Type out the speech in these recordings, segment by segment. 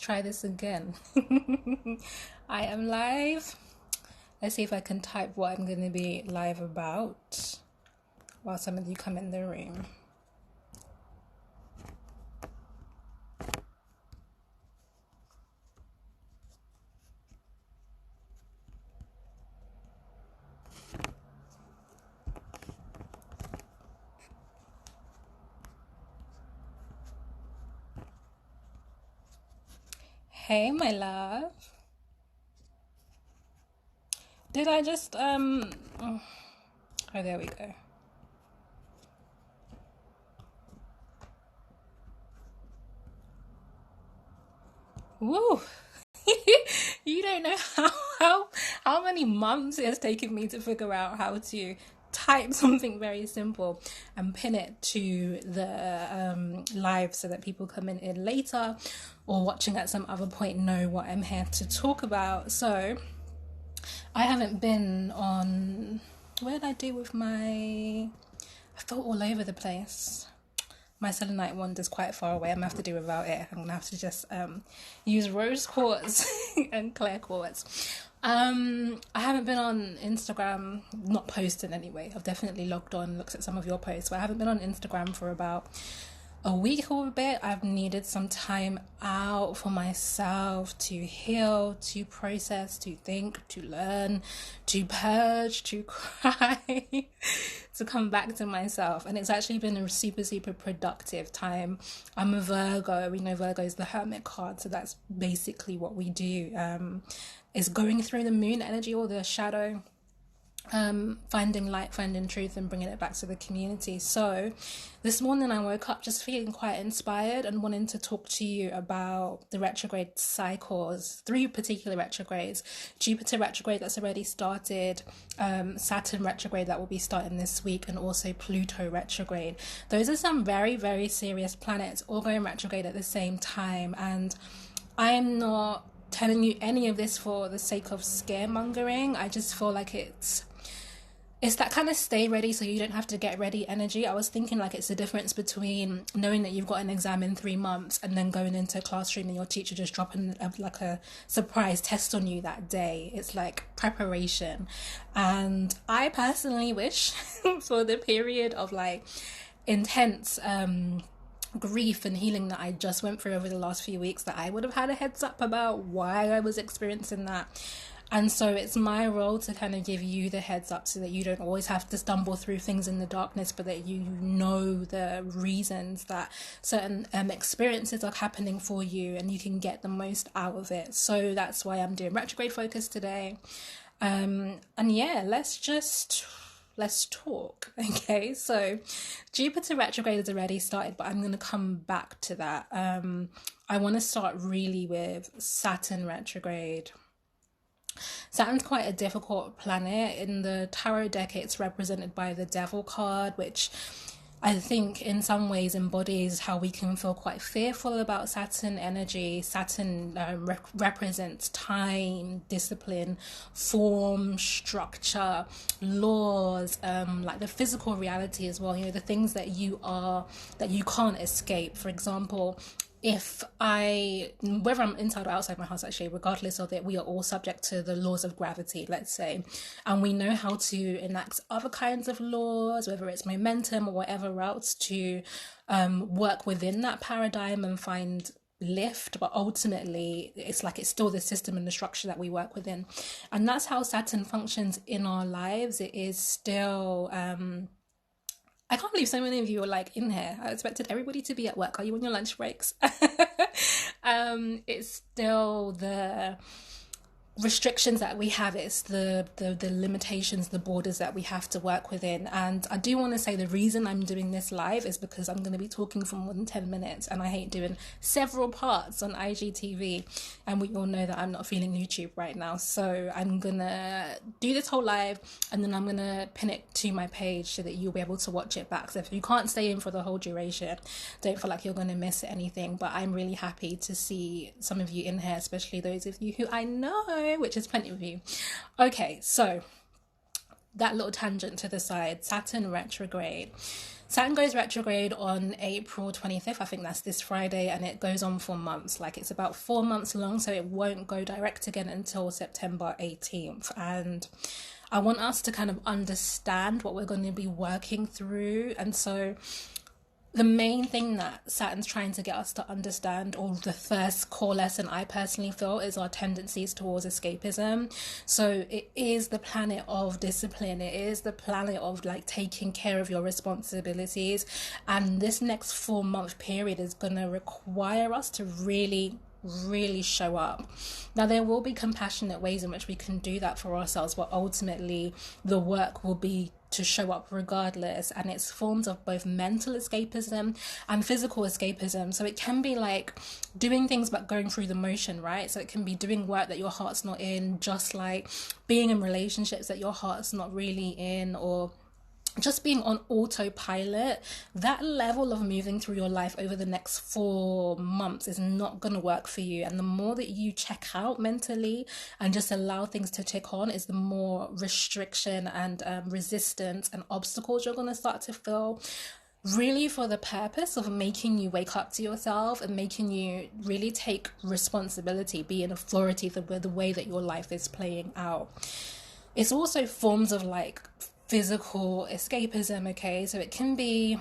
try this again. I am live. Let's see if I can type what I'm going to be live about while some of you come in the room. Hey, my love. Did I just, oh, there we go. Woo! You don't know how many months it has taken me to figure out how to type something very simple and pin it to the live so that people coming in later or watching at some other point know what I'm here to talk about. So I haven't been on, where did I do with my, I felt all over the place. My selenite wand is quite far away. I'm gonna have to do without it. I'm gonna have to just use rose quartz and clear quartz. I haven't been on Instagram, not posting anyway. I've definitely logged on, looked at some of your posts, but I haven't been on Instagram for about a week or a bit. I've needed some time out for myself to heal, to process, to think, to learn, to purge, to cry, to come back to myself. And it's actually been a super, super productive time. I'm a Virgo. We know Virgo is the hermit card. So that's basically what we do, is going through the moon energy or the shadow, finding light, finding truth, and bringing it back to the community. So this morning I woke up just feeling quite inspired and wanting to talk to you about the retrograde cycles, 3 particular retrogrades: Jupiter retrograde that's already started, Saturn retrograde that will be starting this week, and also Pluto retrograde. Those are some very, very serious planets all going retrograde at the same time, and I'm not telling you any of this for the sake of scaremongering. I just feel like it's that kind of stay ready so you don't have to get ready energy. I was thinking like it's the difference between knowing that you've got an exam in 3 months and then going into a classroom and your teacher just dropping like a surprise test on you that day. It's like preparation. And I personally wish for the period of like intense grief and healing that I just went through over the last few weeks that I would have had a heads up about why I was experiencing that. And so it's my role to kind of give you the heads up so that you don't always have to stumble through things in the darkness, but that you know the reasons that certain experiences are happening for you and you can get the most out of it. So that's why I'm doing retrograde focus today. And yeah, let's talk. Okay, so Jupiter retrograde has already started, but I'm going to come back to that. I want to start really with Saturn retrograde. Saturn's quite a difficult planet. In the tarot deck, it's represented by the Devil card, which I think in some ways embodies how we can feel quite fearful about Saturn energy. Saturn represents time, discipline, form, structure, laws, like the physical reality as well. You know, the things that you can't escape. For example, whether I'm inside or outside my house, actually, regardless of it, we are all subject to the laws of gravity, let's say. And we know how to enact other kinds of laws, whether it's momentum or whatever else, to work within that paradigm and find lift. But ultimately, it's still the system and the structure that we work within. And that's how Saturn functions in our lives. It is still... I can't believe so many of you are like in here. I expected everybody to be at work. Are you on your lunch breaks? It's still the restrictions that we have. It's the limitations, the borders that we have to work within. And I do want to say the reason I'm doing this live is because I'm going to be talking for more than 10 minutes and I hate doing several parts on IGTV, and we all know that I'm not feeling YouTube right now. So I'm gonna do this whole live and then I'm gonna pin it to my page so that you'll be able to watch it back. So if you can't stay in for the whole duration, don't feel like you're gonna miss anything. But I'm really happy to see some of you in here, especially those of you who I know, which is plenty of you. Okay, so that little tangent to the side, Saturn retrograde. Saturn goes retrograde on April 25th. I think that's this Friday, and it goes on for months. Like, it's about 4 months long, so it won't go direct again until September 18th. And I want us to kind of understand what we're going to be working through. And so the main thing that Saturn's trying to get us to understand, or the first core lesson I personally feel, is our tendencies towards escapism. So it is the planet of discipline. It is the planet of like taking care of your responsibilities. And this next 4 month period is going to require us to really show up. Now, there will be compassionate ways in which we can do that for ourselves, but ultimately the work will be to show up regardless, and it's forms of both mental escapism and physical escapism. So it can be like doing things but going through the motion, right? So it can be doing work that your heart's not in, just like being in relationships that your heart's not really in, or just being on autopilot. That level of moving through your life over the next 4 months is not going to work for you. And the more that you check out mentally and just allow things to tick on, is the more restriction and resistance and obstacles you're going to start to feel, really for the purpose of making you wake up to yourself and making you really take responsibility, be an authority for the way that your life is playing out. It's also forms of like physical escapism, okay? So it can be,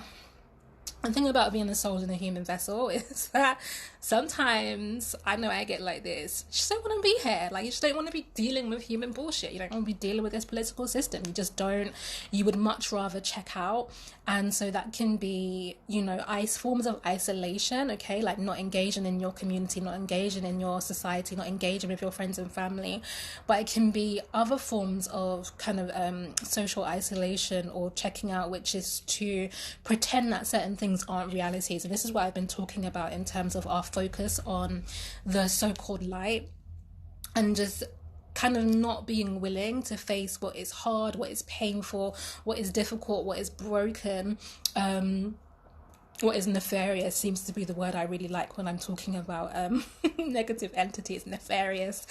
the thing about being a soul in a human vessel is that sometimes I know I get like this. You just don't want to be here. Like, you just don't want to be dealing with human bullshit. You don't want to be dealing with this political system. You just don't. You would much rather check out. And so that can be, you know, forms of isolation, okay? Like not engaging in your community, not engaging in your society, not engaging with your friends and family. But it can be other forms of kind of social isolation or checking out, which is to pretend that certain things aren't realities. And this is what I've been talking about in terms of our focus on the so-called light, and just kind of not being willing to face what is hard, what is painful, what is difficult, what is broken, what is nefarious seems to be the word I really like when I'm talking about negative entities, nefarious.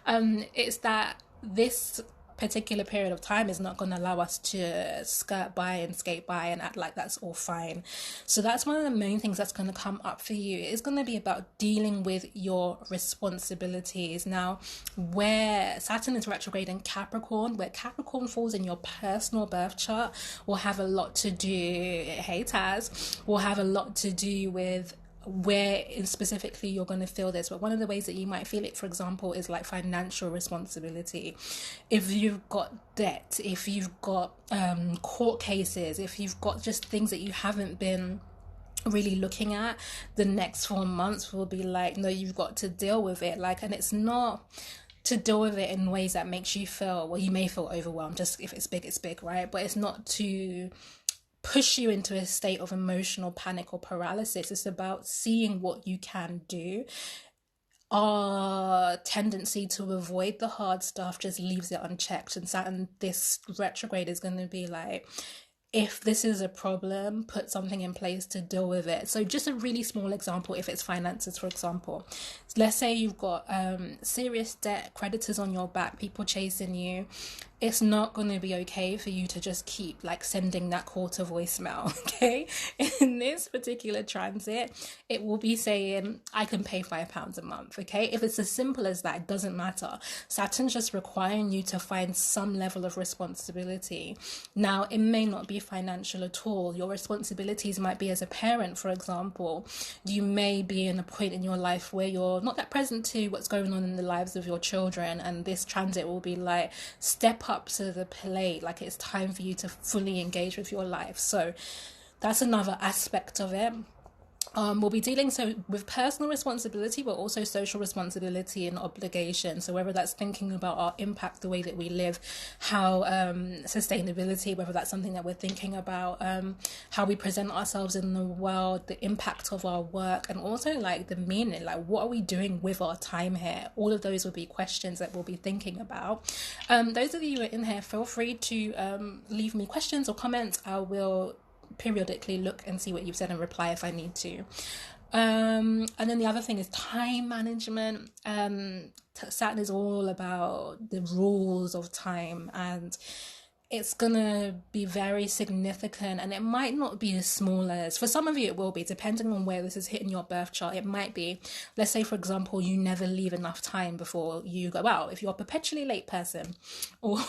It's that this particular period of time is not going to allow us to skirt by and skate by and act like that's all fine. So that's one of the main things that's going to come up for you. It's going to be about dealing with your responsibilities. Now, where Saturn is retrograde in Capricorn, where Capricorn falls in your personal birth chart, will have a lot to do, hey Taz, will have a lot to do with where specifically you're going to feel this. But one of the ways that you might feel it, for example, is like financial responsibility. If you've got debt, if you've got court cases, if you've got just things that you haven't been really looking at, the next 4 months will be like, no, you've got to deal with it. Like, and it's not to deal with it in ways that makes you feel, well, you may feel overwhelmed. Just if it's big, right? But it's not to push you into a state of emotional panic or paralysis. It's about seeing what you can do. Our tendency to avoid the hard stuff just leaves it unchecked. And Saturn, this retrograde, is going to be like, if this is a problem, put something in place to deal with it. So just a really small example, if it's finances, for example, let's say you've got serious debt, creditors on your back, people chasing you. It's not going to be okay for you to just keep like sending that call to voicemail, okay? In this particular transit, it will be saying, I can pay £5 a month, okay? If it's as simple as that, it doesn't matter. Saturn's just requiring you to find some level of responsibility. Now, it may not be financial at all. Your responsibilities might be as a parent, for example. You may be in a point in your life where you're not that present to what's going on in the lives of your children, and this transit will be like, step up to the plate. Like, it's time for you to fully engage with your life. So that's another aspect of it. We'll be dealing with personal responsibility, but also social responsibility and obligation. So whether that's thinking about our impact, the way that we live, how sustainability, whether that's something that we're thinking about, how we present ourselves in the world, the impact of our work, and also like the meaning, like what are we doing with our time here? All of those will be questions that we'll be thinking about. Those of you who are in here, feel free to leave me questions or comments. I will periodically look and see what you've said and reply if I need to. And then the other thing is time management. Saturn is all about the rules of time, and it's gonna be very significant, and it might not be as small as, for some of you it will be, depending on where this is hitting your birth chart. It might be, let's say for example, you never leave enough time before you go out. If you're a perpetually late person, or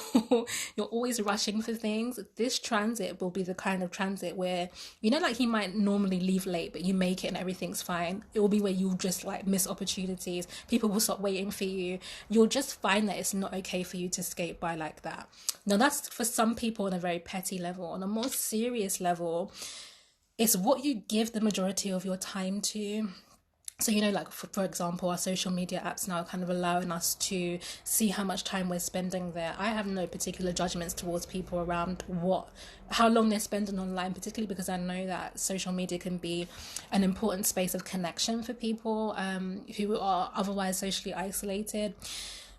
you're always rushing for things, this transit will be the kind of transit where, you know, like you might normally leave late but you make it and everything's fine. It will be where you'll just like miss opportunities, people will stop waiting for you, you'll just find that it's not okay for you to skate by like that. Now that's for some people on a very petty level. On a more serious level, it's what you give the majority of your time to. So, you know, like for example, our social media apps now are kind of allowing us to see how much time we're spending there. I have no particular judgments towards people around how long they're spending online, particularly because I know that social media can be an important space of connection for people who are otherwise socially isolated.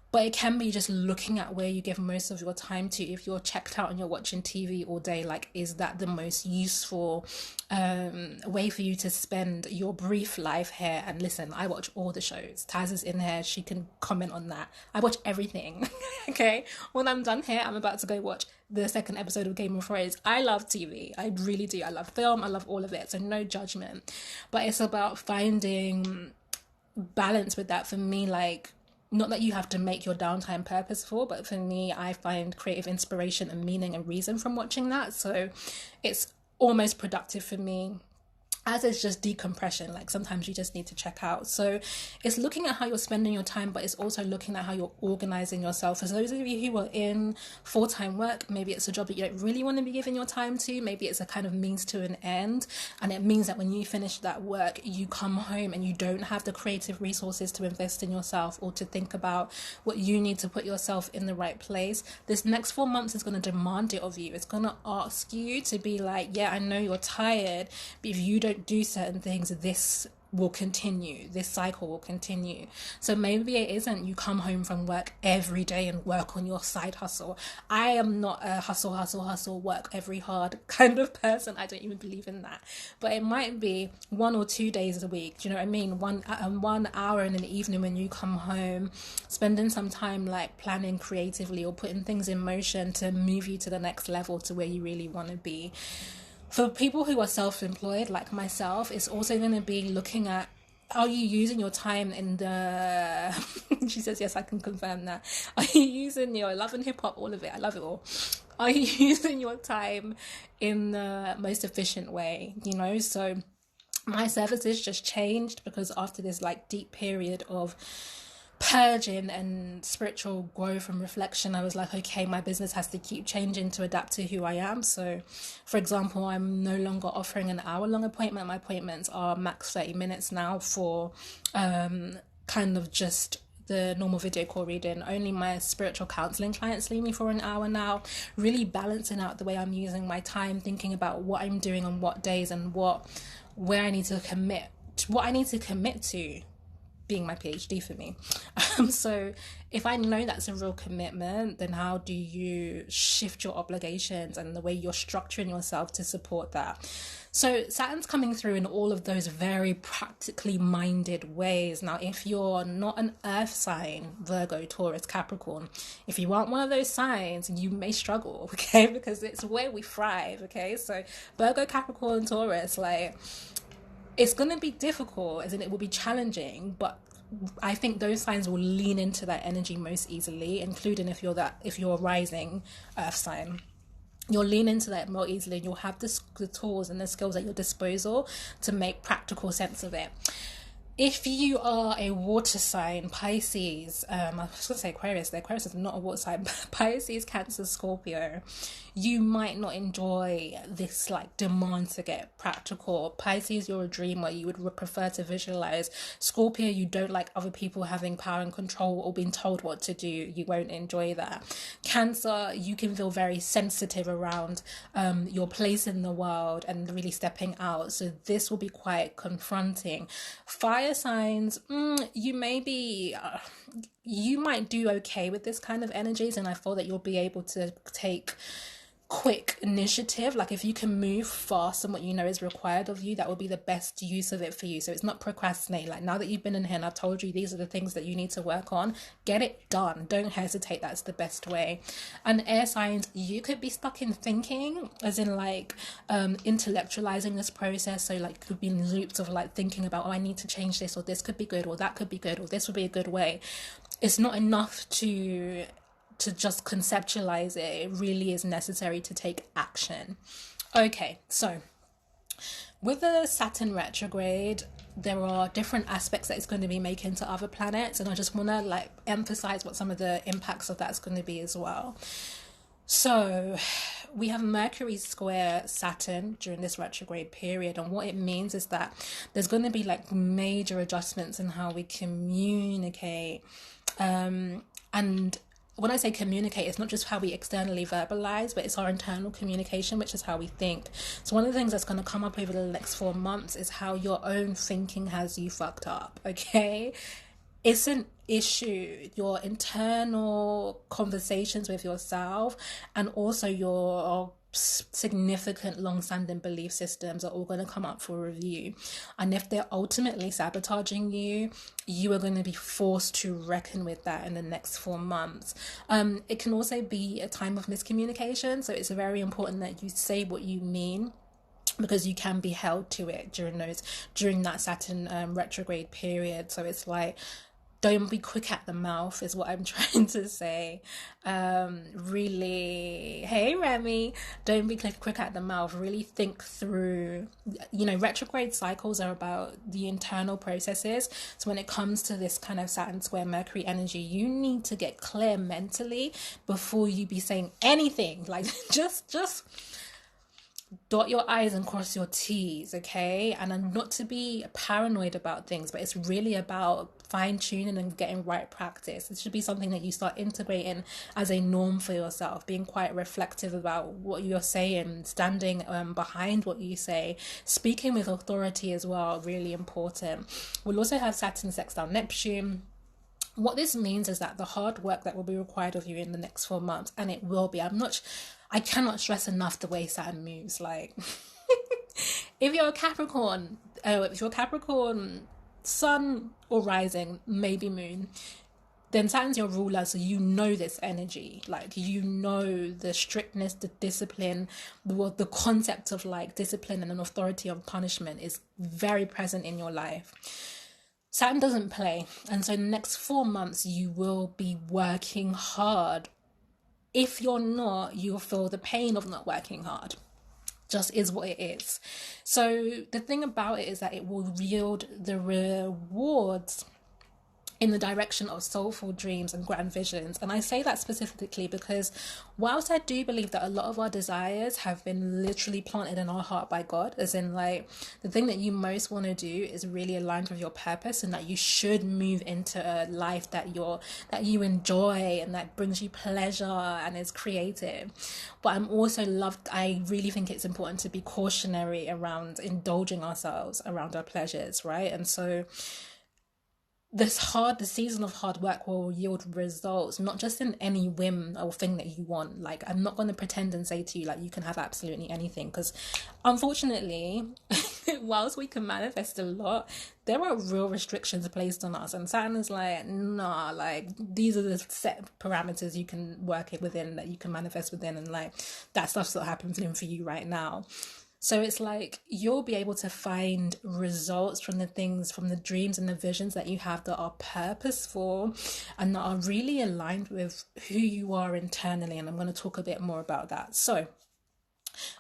But it can be just looking at where you give most of your time to. If you're checked out and you're watching TV all day, like, is that the most useful way for you to spend your brief life here? And listen, I watch all the shows. Taz is in here, she can comment on that. I watch everything. Okay, when I'm done here, I'm about to go watch the second episode of Game of Thrones. I love TV, I really do. I love film, I love all of it, so no judgment. But it's about finding balance with that. For me, like, not that you have to make your downtime purposeful, but for me, I find creative inspiration and meaning and reason from watching that. So it's almost productive for me, as is just decompression. Like sometimes you just need to check out. So it's looking at how you're spending your time, but it's also looking at how you're organizing yourself. For those of you who are in full-time work, maybe it's a job that you don't really want to be giving your time to. Maybe it's a kind of means to an end, and it means that when you finish that work, you come home and you don't have the creative resources to invest in yourself or to think about what you need to put yourself in the right place. This next 4 months is going to demand it of you. It's going to ask you to be like, yeah, I know you're tired, but if you don't do certain things, this will continue, this cycle will continue. So maybe it isn't you come home from work every day and work on your side hustle. I am not a hustle, work every hard kind of person. I don't even believe in that. But it might be 1 or 2 days a week. Do you know what I mean? 1 hour in an evening when you come home, spending some time like planning creatively or putting things in motion to move you to the next level, to where you really want to be. For people who are self-employed like myself, it's also going to be looking at, are you using your time in the she says yes, I can confirm that. Are you using your love and hip-hop, all of it? I love it all. Are you using your time in the most efficient way, you know? So my services just changed because after this like deep period of purging and spiritual growth and reflection, I was like, okay, my business has to keep changing to adapt to who I am. So for example, I'm no longer offering an hour-long appointment. My appointments are max 30 minutes now for kind of just the normal video call reading. Only my spiritual counseling clients leave me for an hour now, really balancing out the way I'm using my time, thinking about what I'm doing on what days and where I need to commit, what I need to commit to, being my PhD for me. So if I know that's a real commitment, then how do you shift your obligations and the way you're structuring yourself to support that? So Saturn's coming through in all of those very practically minded ways. Now, if you're not an earth sign, Virgo, Taurus, Capricorn, if you aren't one of those signs, you may struggle, okay? Because it's where we thrive, okay? So Virgo, Capricorn, Taurus, like, it's going to be difficult, as in it will be challenging, but I think those signs will lean into that energy most easily, including if you're a rising earth sign. You'll lean into that more easily, and you'll have the tools and the skills at your disposal to make practical sense of it. If you are a water sign, Pisces, I was going to say Aquarius, the Aquarius is not a water sign, but Pisces, Cancer, Scorpio, you might not enjoy this like demand to get practical. Pisces, you're a dreamer, you would prefer to visualize. Scorpio, you don't like other people having power and control or being told what to do, you won't enjoy that. Cancer, you can feel very sensitive around your place in the world and really stepping out, so this will be quite confronting. Fire signs, you may be you might do okay with this kind of energies, and I feel that you'll be able to take quick initiative. Like if you can move fast on what you know is required of you, that will be the best use of it for you. So it's not procrastinate. Like now that you've been in here and I've told you these are the things that you need to work on, get it done. Don't hesitate. That's the best way. And air signs, you could be stuck in thinking, as in like intellectualizing this process. So like could be in loops of like thinking about, oh, I need to change this, or this could be good, or that could be good, or this would be a good way. It's not enough to just conceptualize it. It really is necessary to take action. Okay, so with the Saturn retrograde, there are different aspects that it's going to be making to other planets, and I just want to like emphasize what some of the impacts of that's going to be as well. So we have Mercury square Saturn during this retrograde period, and what it means is that there's going to be like major adjustments in how we communicate, and when I say communicate, it's not just how we externally verbalize, but it's our internal communication, which is how we think. So one of the things that's going to come up over the next 4 months is how your own thinking has you fucked up, okay? It's an issue. Your internal conversations with yourself and also your significant long-standing belief systems are all going to come up for review, and if they're ultimately sabotaging you, you are going to be forced to reckon with that in the next 4 months. It can also be a time of miscommunication, so it's very important that you say what you mean, because you can be held to it during that Saturn retrograde period. So it's like, don't be quick at the mouth is what I'm trying to say. Really, hey Remy, don't be quick at the mouth. Really think through, retrograde cycles are about the internal processes. So when it comes to this kind of Saturn square Mercury energy, you need to get clear mentally before you be saying anything. Like just dot your I's and cross your T's, okay? And I'm not to be paranoid about things, but it's really about fine-tuning and getting right practice. It should be something that you start integrating as a norm for yourself, being quite reflective about what you're saying, standing behind what you say, speaking with authority as well, really important. We'll also have Saturn sextile Neptune. What this means is that the hard work that will be required of you in the next 4 months, and it will be, I cannot stress enough the way Saturn moves. Like, if you're a Capricorn, sun or rising, maybe moon, then Saturn's your ruler, so you know this energy. Like, you know the strictness, the discipline, the concept of like discipline and an authority of punishment is very present in your life. Saturn doesn't play, and so the next 4 months you will be working hard. If you're not, you'll feel the pain of not working hard. Just is what it is. So the thing about it is that it will yield the rewards in the direction of soulful dreams and grand visions. And I say that specifically because whilst I do believe that a lot of our desires have been literally planted in our heart by God, as in like the thing that you most want to do is really aligned with your purpose, and that you should move into a life that you enjoy and that brings you pleasure and is creative. But I really think it's important to be cautionary around indulging ourselves around our pleasures, right? And so the season of hard work will yield results, not just in any whim or thing that you want. Like, I'm not going to pretend and say to you like you can have absolutely anything, because unfortunately whilst we can manifest a lot, there are real restrictions placed on us, and Saturn is like, nah, like these are the set parameters you can work it within, that you can manifest within, and like that stuff's not happening for you right now. So it's like you'll be able to find results from the dreams and the visions that you have that are purposeful and that are really aligned with who you are internally. And I'm going to talk a bit more about that. So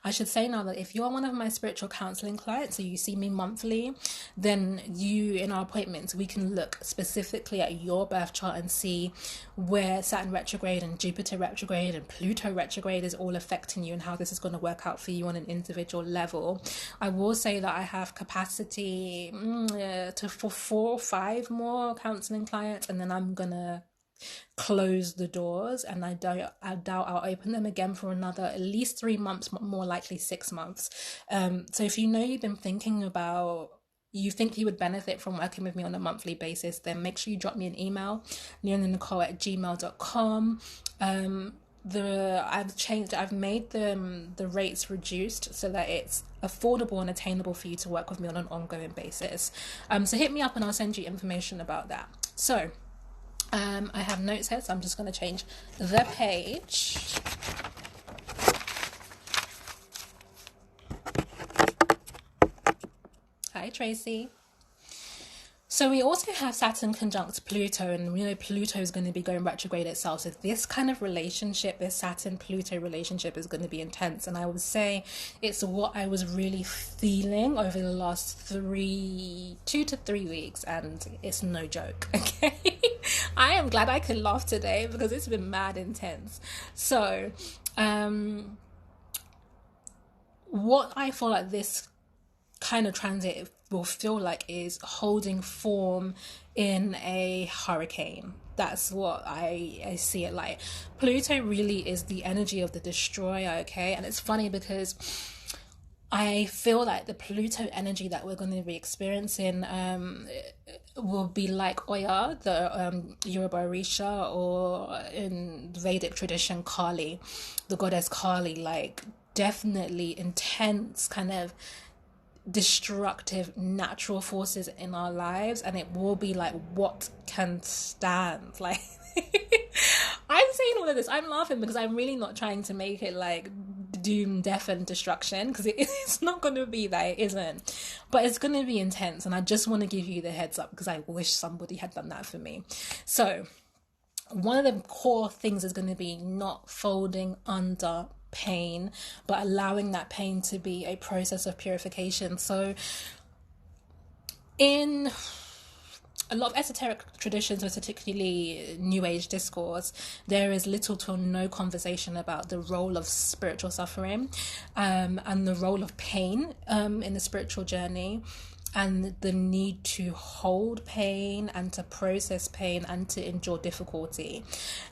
I should say now that if you're one of my spiritual counseling clients, so you see me monthly, then in our appointments, we can look specifically at your birth chart and see where Saturn retrograde and Jupiter retrograde and Pluto retrograde is all affecting you and how this is going to work out for you on an individual level. I will say that I have capacity for 4 or 5 more counseling clients, and then I'm going to close the doors, and I doubt I'll open them again for another at least 3 months, more likely 6 months. So if you know you've been thinking about, you think you would benefit from working with me on a monthly basis, then make sure you drop me an email, leonanicole@gmail.com. I've made the rates reduced so that it's affordable and attainable for you to work with me on an ongoing basis. So hit me up and I'll send you information about that. So I have notes here, so I'm just going to change the page. Hi, Tracy. So we also have Saturn conjunct Pluto, and we know Pluto is going to be going retrograde itself. So this kind of relationship, this Saturn-Pluto relationship, is going to be intense. And I would say it's what I was really feeling over the last 2 to 3 weeks, and it's no joke, okay? I am glad I could laugh today because it's been mad intense. So, what I feel like this kind of transit will feel like is holding form in a hurricane. That's what I see it like. Pluto really is the energy of the destroyer, okay? And it's funny because I feel like the Pluto energy that we're going to be experiencing will be like Oya, the Yoruba Orisha, or in Vedic tradition, Kali, the goddess Kali, like definitely intense kind of destructive natural forces in our lives, and it will be like, what can stand? Like I'm saying all of this, I'm laughing because I'm really not trying to make it like doom, death and destruction, because it's not going to be that, it isn't, but it's going to be intense, and I just want to give you the heads up because I wish somebody had done that for me. So one of the core things is going to be not folding under pain, but allowing that pain to be a process of purification. So in a lot of esoteric traditions, or particularly New Age discourse, there is little to no conversation about the role of spiritual suffering and the role of pain in the spiritual journey, and the need to hold pain and to process pain and to endure difficulty.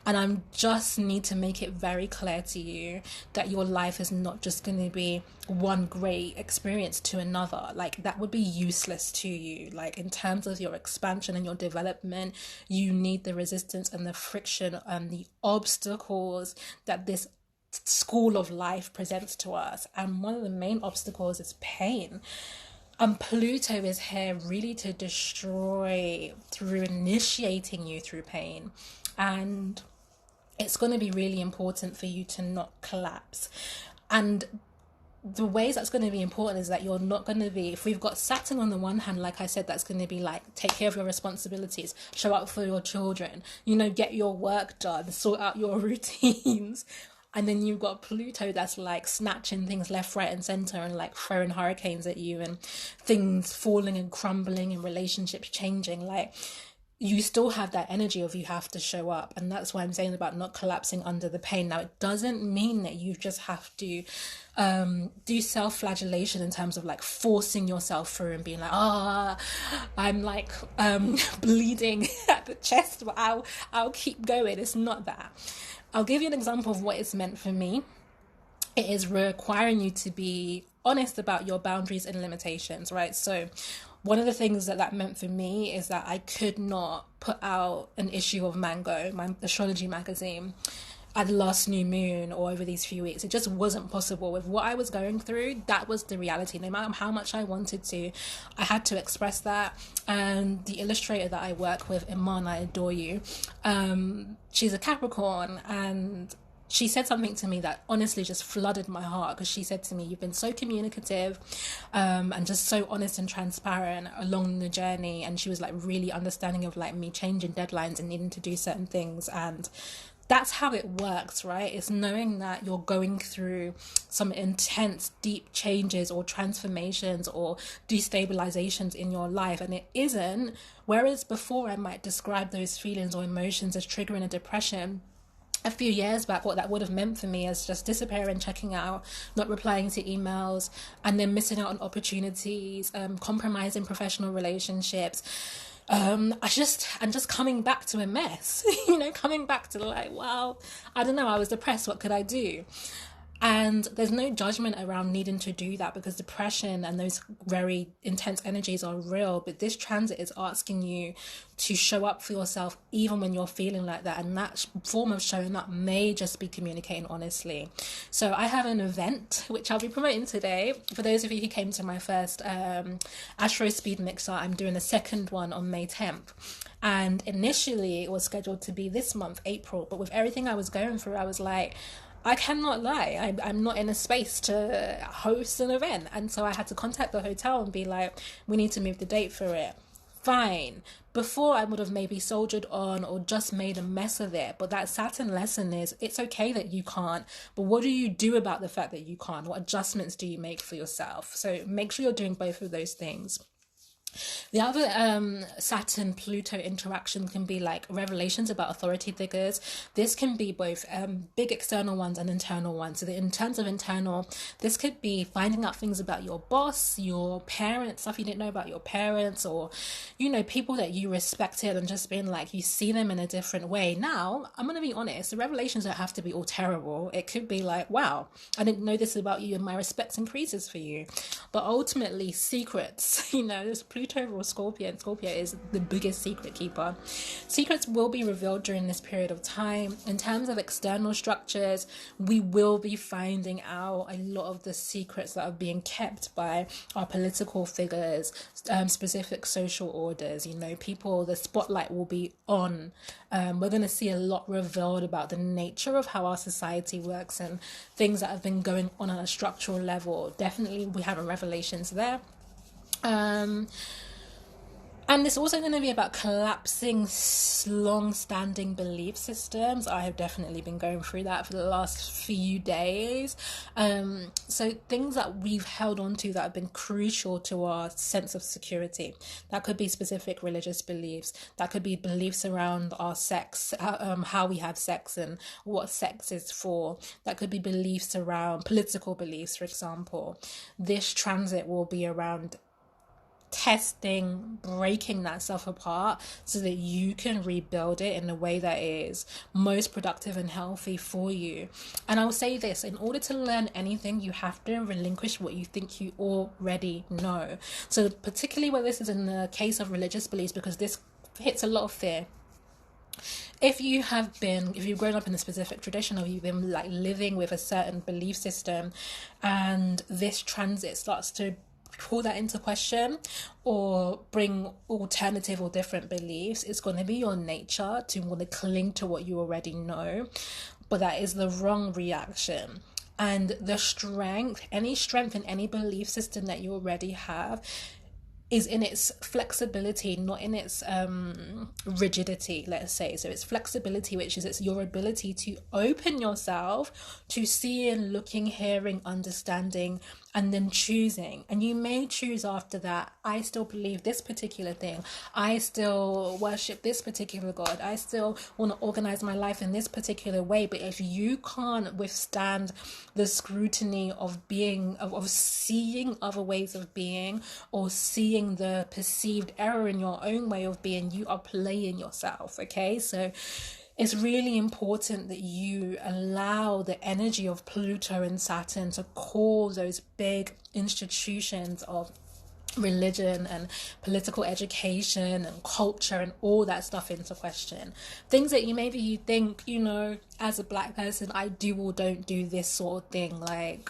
And I just need to make it very clear to you that your life is not just going to be one great experience to another. Like, that would be useless to you. Like, in terms of your expansion and your development, you need the resistance and the friction and the obstacles that this school of life presents to us. And one of the main obstacles is pain. And Pluto is here really to destroy through initiating you through pain. And it's going to be really important for you to not collapse. And the ways that's going to be important is that you're not going to be, if we've got Saturn on the one hand, like I said, that's going to be like, take care of your responsibilities, show up for your children, get your work done, sort out your routines. And then you've got Pluto that's like snatching things left, right, and center, and like throwing hurricanes at you, and things falling and crumbling and relationships changing. Like, you still have that energy of you have to show up. And that's why I'm saying about not collapsing under the pain. Now, it doesn't mean that you just have to do self-flagellation in terms of like forcing yourself through and being like, I'm like bleeding at the chest, but I'll keep going. It's not that. I'll give you an example of what it's meant for me. It is requiring you to be honest about your boundaries and limitations, right? So one of the things that meant for me is that I could not put out an issue of Mango, my astrology magazine, at the last new moon or over these few weeks. It just wasn't possible. With what I was going through, that was the reality. No matter how much I wanted to, I had to express that. And the illustrator that I work with, Iman, I adore you, she's a Capricorn, and she said something to me that honestly just flooded my heart, because she said to me, you've been so communicative and just so honest and transparent along the journey. And she was like really understanding of like me changing deadlines and needing to do certain things. And that's how it works, right? It's knowing that you're going through some intense, deep changes or transformations or destabilizations in your life, and it isn't. Whereas before I might describe those feelings or emotions as triggering a depression, a few years back, what that would have meant for me is just disappearing, checking out, not replying to emails, and then missing out on opportunities, compromising professional relationships. Just coming back to a mess, coming back to like, well, I don't know, I was depressed, what could I do? And there's no judgment around needing to do that, because depression and those very intense energies are real. But this transit is asking you to show up for yourself even when you're feeling like that. And that form of showing up may just be communicating honestly. So I have an event which I'll be promoting today. For those of you who came to my first Astro Speed Mixer, I'm doing a second one on May 10th. And initially it was scheduled to be this month, April. But with everything I was going through, I was like, I cannot lie. I'm not in a space to host an event. And so I had to contact the hotel and be like, we need to move the date for it. Fine. Before, I would have maybe soldiered on or just made a mess of it. But that Saturn lesson is, it's okay that you can't. But what do you do about the fact that you can't? What adjustments do you make for yourself? So make sure you're doing both of those things. The other Saturn Pluto interaction can be like revelations about authority figures. This can be both big external ones and internal ones. So in terms of internal, this could be finding out things about your boss, your parents, stuff you didn't know about your parents, or, you know, people that you respected, and just being like, you see them in a different way. Now, I'm going to be honest, the revelations don't have to be all terrible. It could be like, wow, I didn't know this about you and my respect increases for you. But ultimately, secrets, you know, there's Pluto or Scorpio, and Scorpio is the biggest secret keeper. Secrets will be revealed during this period of time. In terms of external structures, we will be finding out a lot of the secrets that are being kept by our political figures, specific social orders, you know, people, the spotlight will be on. We're going to see a lot revealed about the nature of how our society works and things that have been going on a structural level. Definitely we have revelations there. And it's also going to be about collapsing long-standing belief systems. I have definitely been going through that for the last few days. So things that we've held on to that have been crucial to our sense of security. That could be specific religious beliefs. That could be beliefs around our sex, how we have sex and what sex is for. That could be beliefs around political beliefs, for example. This transit will be around testing, breaking that stuff apart so that you can rebuild it in a way that is most productive and healthy for you. And I will say this, in order to learn anything, you have to relinquish what you think you already know. So particularly where this is in the case of religious beliefs, because this hits a lot of fear. If you've grown up in a specific tradition, or you've been like living with a certain belief system, and this transit starts to pull that into question or bring alternative or different beliefs, it's going to be your nature to want to cling to what you already know. But that is the wrong reaction. And any strength in any belief system that you already have is in its flexibility, not in its rigidity, let's say. So it's flexibility, which is it's your ability to open yourself to seeing, looking, hearing, understanding, and then choosing. And you may choose after that, I still believe this particular thing. I still worship this particular God. I still want to organize my life in this particular way. But if you can't withstand the scrutiny of seeing other ways of being, or seeing the perceived error in your own way of being, you are playing yourself, okay? So it's really important that you allow the energy of Pluto and Saturn to call those big institutions of religion and political education and culture and all that stuff into question. Things that you think, you know, as a Black person, I do or don't do this sort of thing, like,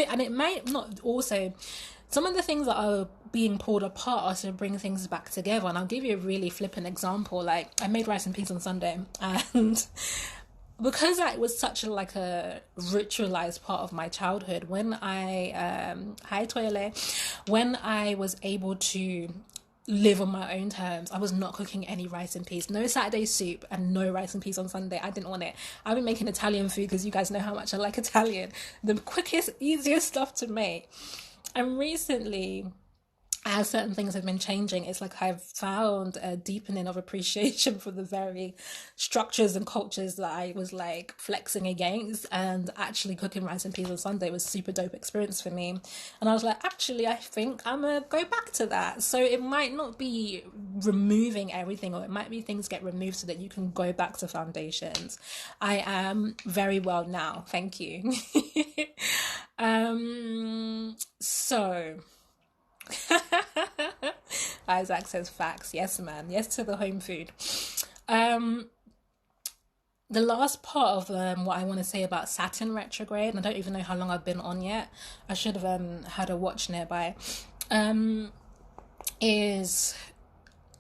and it might not also, some of the things that are being pulled apart are to bring things back together. And I'll give you a really flippant example. Like, I made rice and peas on Sunday, and because that was such a ritualized part of my childhood, when I when I was able to live on my own terms, I was not cooking any rice and peas. No Saturday soup and no rice and peas on Sunday. I didn't want it. I've been making Italian food because you guys know how much I like Italian. The quickest, easiest stuff to make. And recently, as certain things have been changing, it's like I've found a deepening of appreciation for the very structures and cultures that I was like flexing against. And actually, cooking rice and peas on Sunday was a super dope experience for me. And I was like, actually, I think I'm gonna go back to that. So it might not be removing everything, or it might be things get removed so that you can go back to foundations. I am very well now, thank you. So Isaac says facts. Yes, man. Yes to the home food. Um, the last part of what I want to say about Saturn retrograde, and I don't even know how long I've been on yet. I should have had a watch nearby. Is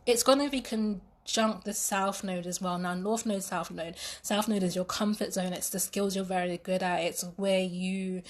it's going to be conjunct the South Node as well. Now, North Node, South Node. South Node is your comfort zone. It's the skills you're very good at. It's where you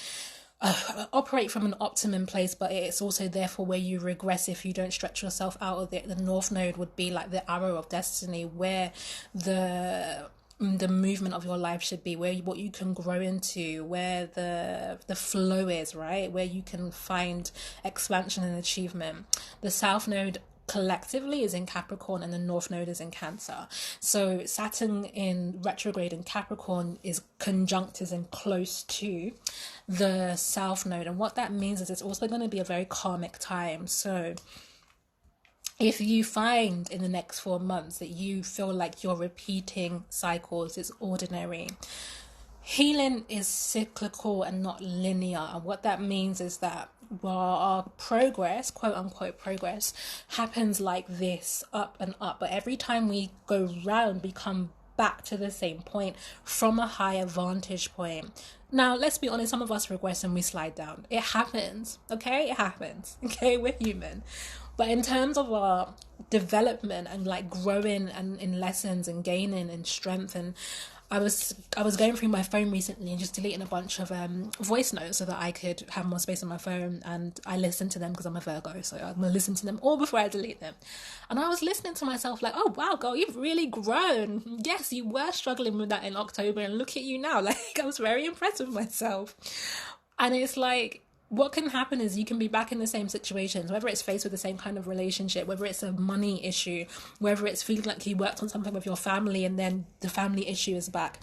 operate from an optimum place, but it's also therefore where you regress if you don't stretch yourself out of it. The North Node would be like the arrow of destiny, where the movement of your life should be, where what you can grow into, where the flow is, right, where you can find expansion and achievement. The South Node collectively is in Capricorn, and the North Node is in Cancer. So Saturn in retrograde in Capricorn is conjunct, is in close to the South Node, and what that means is it's also going to be a very karmic time. So if you find in the next 4 months that you feel like you're repeating cycles, it's ordinary. Healing is cyclical and not linear. And what that means is that our progress, quote unquote progress, happens like this, up and up. But every time we go round, we come back to the same point from a higher vantage point. Now, let's be honest, some of us regress and we slide down. It happens, okay? It happens, okay? We're human. But in terms of our development and like growing and in lessons and gaining in strength, and I was going through my phone recently and just deleting a bunch of voice notes so that I could have more space on my phone, and I listen to them because I'm a Virgo, so I'm gonna listen to them all before I delete them. And I was listening to myself like, oh wow, girl, you've really grown. Yes, you were struggling with that in October, and look at you now. Like, I was very impressed with myself. And it's like, what can happen is you can be back in the same situations, whether it's faced with the same kind of relationship, whether it's a money issue, whether it's feeling like you worked on something with your family and then the family issue is back.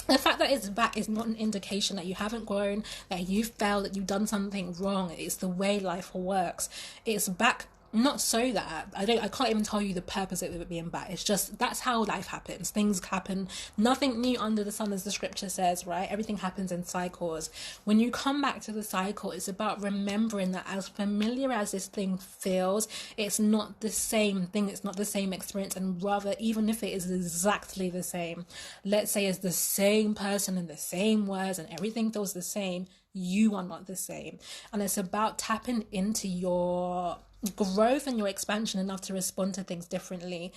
The fact that it's back is not an indication that you haven't grown, that you've failed, that you've done something wrong. It's the way life works. It's back not so that I can't even tell you the purpose of it being back. It's just that's how life happens. Things happen. Nothing new under the sun, as the scripture says, right? Everything happens in cycles. When you come back to the cycle, it's about remembering that as familiar as this thing feels, it's not the same thing. It's not the same experience, and rather, even if it is exactly the same, let's say it's the same person and the same words and everything feels the same, you are not the same. And it's about tapping into your growth and your expansion enough to respond to things differently.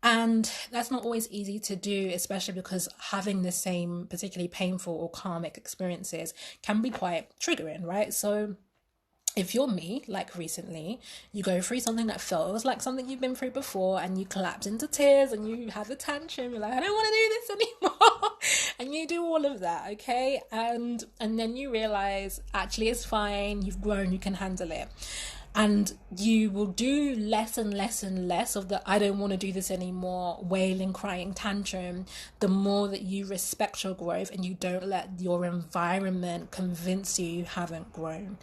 And that's not always easy to do, especially because having the same particularly painful or karmic experiences can be quite triggering, right? So if you're me, like recently, you go through something that feels like something you've been through before, and you collapse into tears and you have a tantrum, you're like, I don't want to do this anymore. And you do all of that, okay? And then you realize, actually, it's fine, you've grown, you can handle it. And you will do less and less and less of the I don't want to do this anymore, wailing, crying tantrum, the more that you respect your growth and you don't let your environment convince you you haven't grown.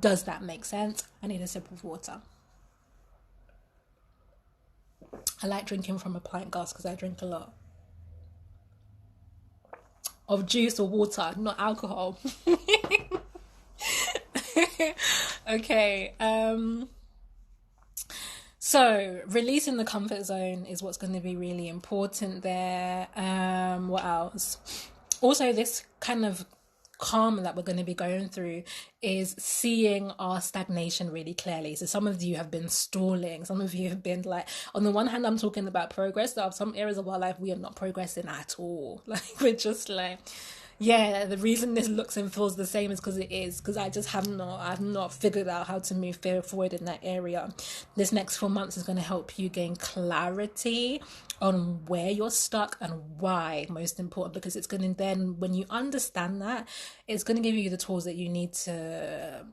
Does that make sense? I need a sip of water. I like drinking from a pint glass because I drink a lot of juice or water, not alcohol. Okay. So releasing the comfort zone is what's going to be really important there. What else? Also, this kind of calm that we're going to be going through is seeing our stagnation really clearly. So some of you have been stalling. Some of you have been like, on the one hand, I'm talking about progress. There are some areas of our life we are not progressing at all. Like, we're just like, yeah, the reason this looks and feels the same is because I just I've not figured out how to move forward in that area. This next 4 months is going to help you gain clarity on where you're stuck and why, most important, because it's going to then, when you understand that, it's going to give you the tools that you need to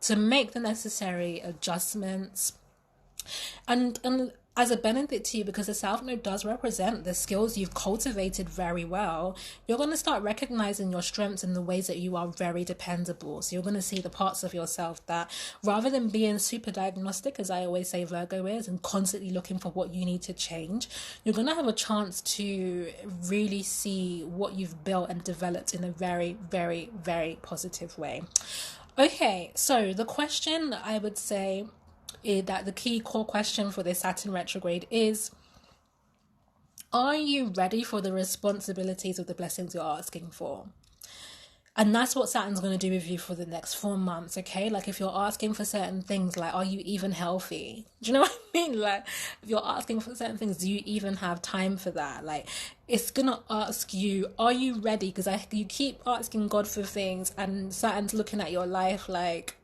to make the necessary adjustments. And as a benefit to you, because the South Node does represent the skills you've cultivated very well, you're going to start recognizing your strengths in the ways that you are very dependable. So you're going to see the parts of yourself that, rather than being super diagnostic, as I always say Virgo is, and constantly looking for what you need to change, you're going to have a chance to really see what you've built and developed in a very, very, very positive way. Okay, so the question I would say that the key core question for this Saturn retrograde is, are you ready for the responsibilities of the blessings you're asking for? And that's what Saturn's going to do with you for the next 4 months, okay? Like, if you're asking for certain things, like, are you even healthy? Do you know what I mean? Like, if you're asking for certain things, do you even have time for that? Like, it's going to ask you, are you ready? Because you keep asking God for things, and Saturn's looking at your life like,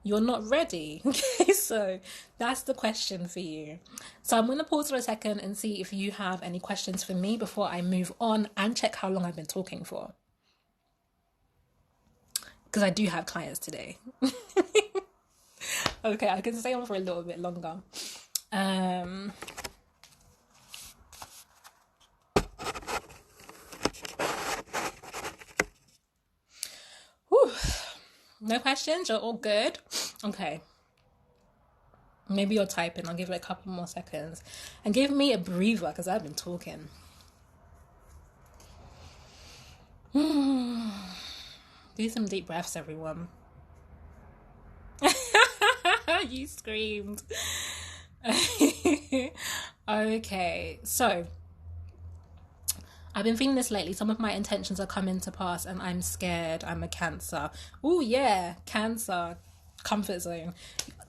you're not ready. Okay, so that's the question for you. So I'm going to pause for a second and see if you have any questions for me before I move on, and check how long I've been talking for, because I do have clients today. Okay, I can stay on for a little bit longer. Whew. No questions? You're all good? Okay. Maybe you're typing. I'll give it a couple more seconds. And give me a breather, because I've been talking. Do some deep breaths, everyone. You screamed. Okay, so I've been feeling this lately. Some of my intentions are coming to pass, and I'm scared. I'm a Cancer. Oh yeah, Cancer. Comfort zone.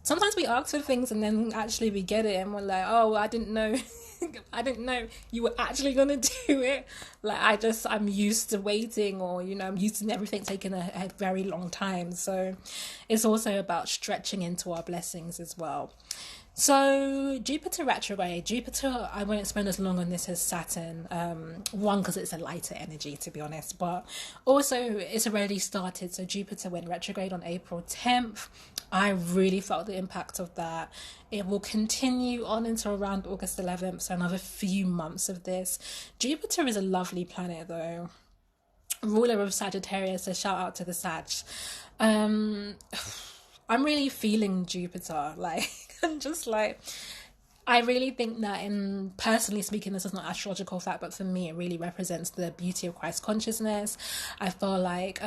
Sometimes we ask for things and then actually we get it, and we're like, oh, I didn't know. I didn't know you were actually gonna do it. Like, I'm used to waiting, or I'm used to everything taking a very long time. So it's also about stretching into our blessings as well. So Jupiter retrograde. Jupiter, I won't spend as long on this as Saturn. One, because it's a lighter energy, to be honest, but also it's already started. So Jupiter went retrograde on April 10th. I really felt the impact of that. It will continue on until around August 11th, so another few months of this. Jupiter is a lovely planet, though. Ruler of Sagittarius, so shout out to the Sag. I'm really feeling Jupiter. Like, I'm just like, I really think that, in personally speaking, this is not astrological fact, but for me, it really represents the beauty of Christ consciousness. I feel like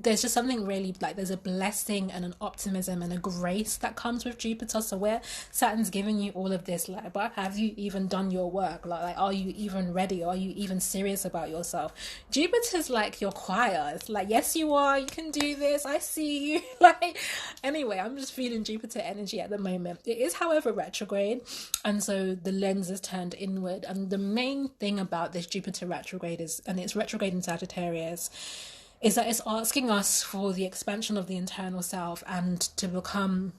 there's just something really, like, there's a blessing and an optimism and a grace that comes with Jupiter. So where Saturn's giving you all of this, like, but have you even done your work? Like, are you even ready? Are you even serious about yourself? Jupiter's like your choir. It's like, yes, you are. You can do this. I see you. Like, anyway, I'm just feeling Jupiter energy at the moment. It is, however, retrograde, and so the lens is turned inward. And the main thing about this Jupiter retrograde is, and it's retrograde in Sagittarius, is that it's asking us for the expansion of the internal self and to become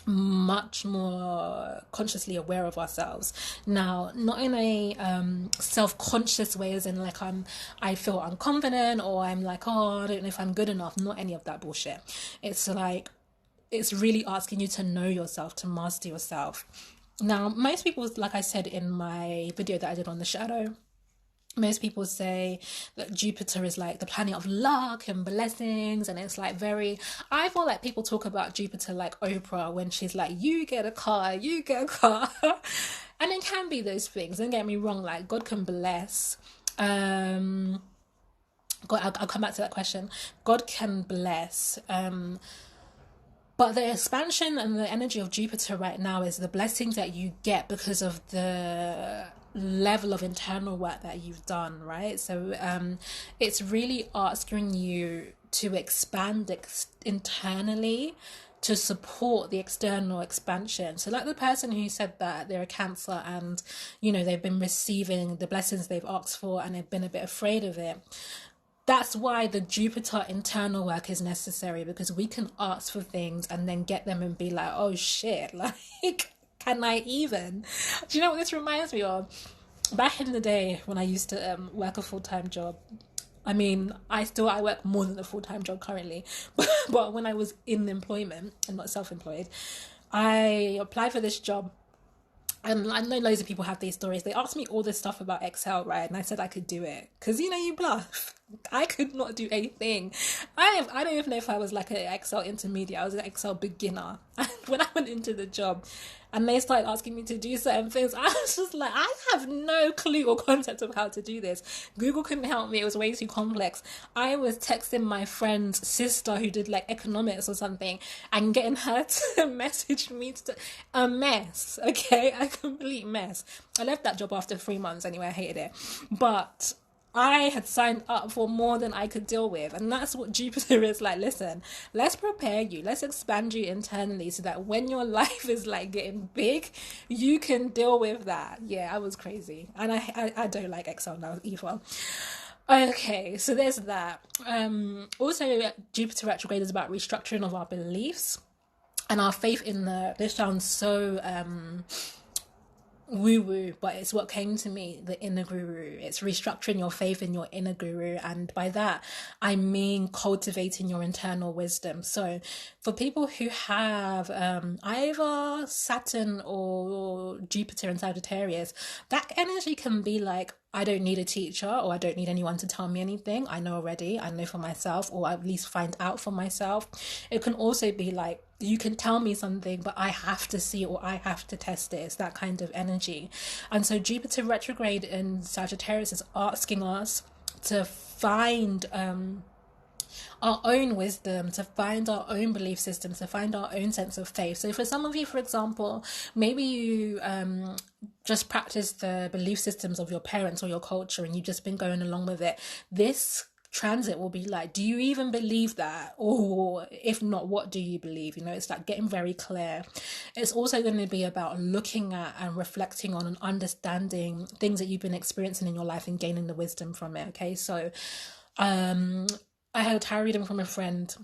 much more consciously aware of ourselves. Now, not in a self-conscious way, as in like I feel unconfident, or I'm like, oh, I don't know if I'm good enough. Not any of that bullshit. It's like, it's really asking you to know yourself, to master yourself. Now, most people, like I said in my video that I did on the shadow, most people say that Jupiter is like the planet of luck and blessings, and it's like I feel like people talk about Jupiter like Oprah, when she's like, you get a car. And it can be those things, don't get me wrong. Like, God can bless. God, I'll come back to that question. God can bless. But the expansion and the energy of Jupiter right now is the blessings that you get because of the level of internal work that you've done, right? So it's really asking you to expand internally to support the external expansion. So like the person who said that they're a Cancer and, they've been receiving the blessings they've asked for and they've been a bit afraid of it. That's why the Jupiter internal work is necessary, because we can ask for things and then get them and be like, oh shit, like, can I even? Do you know what this reminds me of? Back in the day when I used to work a full-time job, I mean, I work more than a full-time job currently, but when I was in employment and not self-employed, I applied for this job. And I know loads of people have these stories. They asked me all this stuff about Excel, right? And I said I could do it. Because, you bluff. I could not do anything. I don't even know if I was like an Excel intermediate. I was an Excel beginner. And when I went into the job and they started asking me to do certain things, I was just like, I have no clue or concept of how to do this. Google couldn't help me. It was way too complex. I was texting my friend's sister who did like economics or something and getting her to message me to a mess. Okay, a complete mess. I left that job after 3 months anyway. I hated it. But I had signed up for more than I could deal with. And that's what Jupiter is like. Listen, let's prepare you. Let's expand you internally so that when your life is like getting big, you can deal with that. Yeah, I was crazy. And I don't like Excel now either. Okay, so there's that. Also, Jupiter retrograde is about restructuring of our beliefs and our faith in this sounds so woo-woo, but it's what came to me, the inner guru. It's restructuring your faith in your inner guru, and by that I mean cultivating your internal wisdom. So for people who have either Saturn or Jupiter in Sagittarius, that energy can be like, I don't need a teacher, or I don't need anyone to tell me anything. I know already. I know for myself, or at least find out for myself. It can also be like, you can tell me something, but I have to see it, or I have to test it. It's that kind of energy. And so Jupiter retrograde in Sagittarius is asking us to find our own wisdom, to find our own belief system, to find our own sense of faith. So for some of you, for example, maybe you just practice the belief systems of your parents or your culture and you've just been going along with it. This transit will be like, do you even believe that? Or if not, what do you believe? It's like getting very clear. It's also going to be about looking at and reflecting on and understanding things that you've been experiencing in your life and gaining the wisdom from it. Okay, so I had a tarot reading from a friend